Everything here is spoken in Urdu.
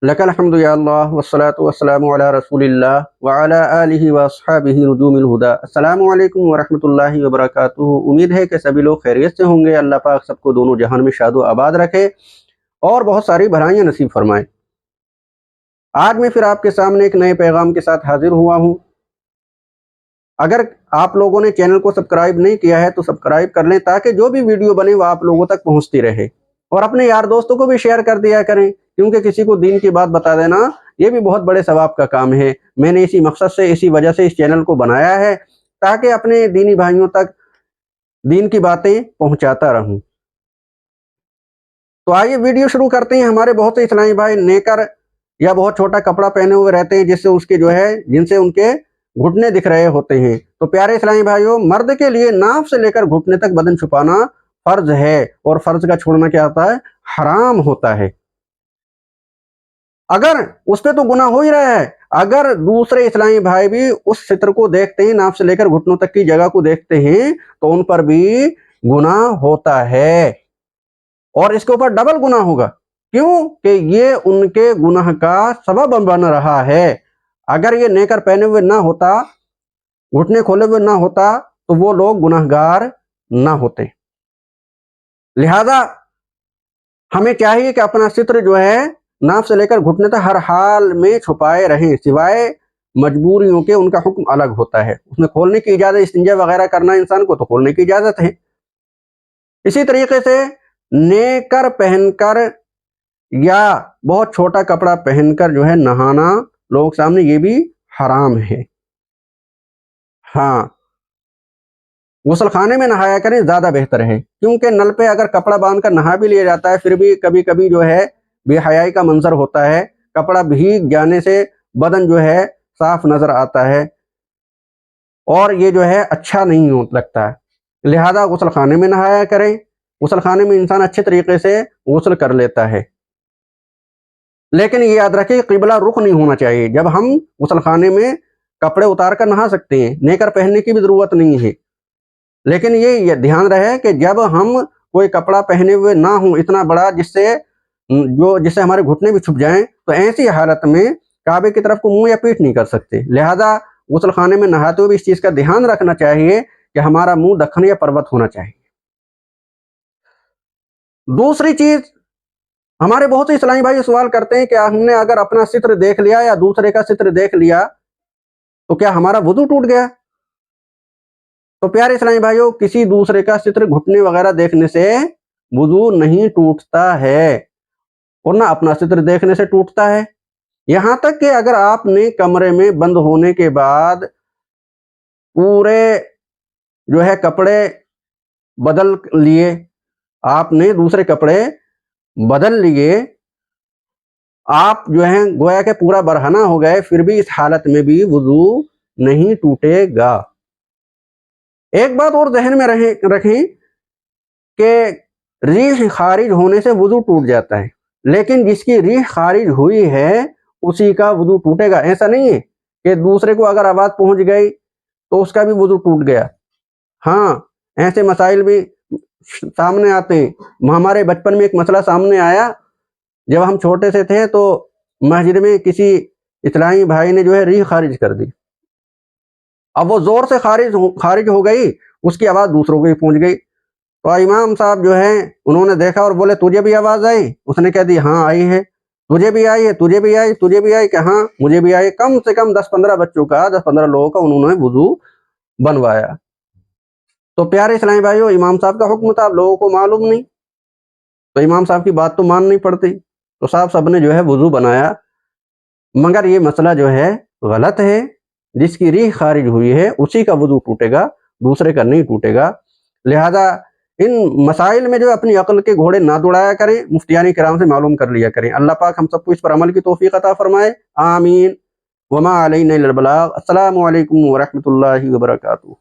لکل الحمد یا اللہ والصلاة والسلام علی رسول اللہ وعلی آلہ واصحابہ نجوم الہدا۔ السلام علیکم ورحمۃ اللہ وبرکاتہ۔ امید ہے کہ سبھی لوگ خیریت سے ہوں گے۔ اللہ پاک سب کو دونوں جہان میں شاد و آباد رکھے اور بہت ساری بھلائیاں نصیب فرمائے۔ آج میں پھر آپ کے سامنے ایک نئے پیغام کے ساتھ حاضر ہوا ہوں۔ اگر آپ لوگوں نے چینل کو سبسکرائب نہیں کیا ہے تو سبسکرائب کر لیں تاکہ جو بھی ویڈیو بنے وہ آپ لوگوں تک پہنچتی رہے، اور اپنے یار دوستوں کو بھی شیئر کر دیا کریں، کیونکہ کسی کو دین کی بات بتا دینا یہ بھی بہت بڑے ثواب کا کام ہے۔ میں نے اسی مقصد سے، اسی وجہ سے اس چینل کو بنایا ہے تاکہ اپنے دینی بھائیوں تک دین کی باتیں پہنچاتا رہوں۔ تو آئیے ویڈیو شروع کرتے ہیں۔ ہمارے بہت سے اسلامی بھائی نیکر یا بہت چھوٹا کپڑا پہنے ہوئے رہتے ہیں جن سے ان کے گھٹنے دکھ رہے ہوتے ہیں۔ تو پیارے اسلامی بھائیوں، مرد کے لیے ناف سے لے کر گھٹنے تک بدن چھپانا فرض ہے، اور فرض کا چھوڑنا کیا ہوتا ہے؟ حرام ہوتا ہے۔ اگر اس پہ تو گناہ ہو ہی رہا ہے، اگر دوسرے اسلامی بھائی بھی اس ستر کو دیکھتے ہیں، ناف سے لے کر گھٹنوں تک کی جگہ کو دیکھتے ہیں، تو ان پر بھی گناہ ہوتا ہے، اور اس کے اوپر ڈبل گناہ ہوگا۔ کیوں کہ یہ ان کے گناہ کا سبب بن رہا ہے۔ اگر یہ نیکر پہنے ہوئے نہ ہوتا، گھٹنے کھولے ہوئے نہ ہوتا، تو وہ لوگ گناہگار نہ ہوتے۔ لہذا ہمیں چاہیے کہ اپنا ستر جو ہے ناف سے لے کر گھٹنے تک ہر حال میں چھپائے رہیں، سوائے مجبوریوں کے۔ ان کا حکم الگ ہوتا ہے، اس میں کھولنے کی اجازت، استنجا وغیرہ کرنا انسان کو تو کھولنے کی اجازت ہے۔ اسی طریقے سے نیکر پہن کر یا بہت چھوٹا کپڑا پہن کر جو ہے نہانا لوگ سامنے، یہ بھی حرام ہے۔ ہاں، غسل خانے میں نہایا کریں، زیادہ بہتر ہے، کیونکہ نل پہ اگر کپڑا باندھ کر نہا بھی لیا جاتا ہے، پھر بھی کبھی کبھی جو ہے بے حیائی کا منظر ہوتا ہے، کپڑا بھیگ جانے سے بدن جو ہے صاف نظر آتا ہے، اور یہ جو ہے اچھا نہیں لگتا ہے۔ لہذا غسل خانے میں نہایا کریں۔ غسل خانے میں انسان اچھے طریقے سے غسل کر لیتا ہے، لیکن یہ یاد رکھیں قبلہ رخ نہیں ہونا چاہیے۔ جب ہم غسل خانے میں کپڑے اتار کر نہا سکتے ہیں، نیکر پہننے کی بھی ضرورت نہیں ہے، لیکن یہ دھیان رہے کہ جب ہم کوئی کپڑا پہنے ہوئے نہ ہوں اتنا بڑا جس سے ہمارے گھٹنے بھی چھپ جائیں، تو ایسی حالت میں کعبے کی طرف کو منہ یا پیٹھ نہیں کر سکتے۔ لہذا غسل خانے میں نہاتے ہوئے اس چیز کا دھیان رکھنا چاہیے کہ ہمارا منہ دکن یا پروت ہونا چاہیے۔ دوسری چیز، ہمارے بہت سے اسلامی بھائی سوال کرتے ہیں کہ ہم نے اگر اپنا ستر دیکھ لیا یا دوسرے کا ستر دیکھ لیا تو کیا ہمارا وضو ٹوٹ گیا؟ تو پیارے اسلامی بھائیوں، کسی دوسرے کا ستر، گھٹنے وغیرہ دیکھنے سے وضو نہیں ٹوٹتا ہے، اور نہ اپنا ستر دیکھنے سے ٹوٹتا ہے۔ یہاں تک کہ اگر آپ نے کمرے میں بند ہونے کے بعد پورے جو ہے کپڑے بدل لیے، آپ نے دوسرے کپڑے بدل لیے، آپ جو ہیں گویا کہ پورا برہنہ ہو گئے، پھر بھی اس حالت میں بھی وضو نہیں ٹوٹے گا۔ ایک بات اور ذہن میں رکھیں کہ ریح خارج ہونے سے وضو ٹوٹ جاتا ہے، لیکن جس کی ریح خارج ہوئی ہے اسی کا وضو ٹوٹے گا۔ ایسا نہیں ہے کہ دوسرے کو اگر آواز پہنچ گئی تو اس کا بھی وضو ٹوٹ گیا۔ ہاں، ایسے مسائل بھی سامنے آتے ہیں۔ ہمارے بچپن میں ایک مسئلہ سامنے آیا، جب ہم چھوٹے سے تھے تو مسجد میں کسی اسلامی بھائی نے جو ہے ریح خارج کر دی۔ اب وہ زور سے خارج ہو گئی، اس کی آواز دوسروں کو ہی پہنچ گئی، تو امام صاحب جو ہیں انہوں نے دیکھا اور بولے تجھے بھی آواز آئی؟ اس نے کہہ دی ہاں آئی ہے۔ تجھے بھی آئی ہے؟ تجھے بھی آئی؟ تجھے بھی آئی؟ کہ ہاں مجھے بھی آئی۔ کم سے کم 10-15 بچوں کا، 10-15 لوگوں کا انہوں نے وضو بنوایا۔ تو پیارے اسلامی بھائیوں، امام صاحب کا حکم تھا، اب لوگوں کو معلوم نہیں، تو امام صاحب کی بات تو ماننی پڑتی، تو صاحب سب نے جو ہے وضو بنایا، مگر یہ مسئلہ جو ہے غلط ہے۔ جس کی ریح خارج ہوئی ہے اسی کا وضو ٹوٹے گا، دوسرے کا نہیں ٹوٹے گا۔ لہذا ان مسائل میں جو اپنی عقل کے گھوڑے نہ دوڑایا کریں، مفتیان کرام سے معلوم کر لیا کریں۔ اللہ پاک ہم سب کو اس پر عمل کی توفیق عطا فرمائے، آمین۔ وما علینا الا البلاغ۔ السلام علیکم ورحمۃ اللہ وبرکاتہ۔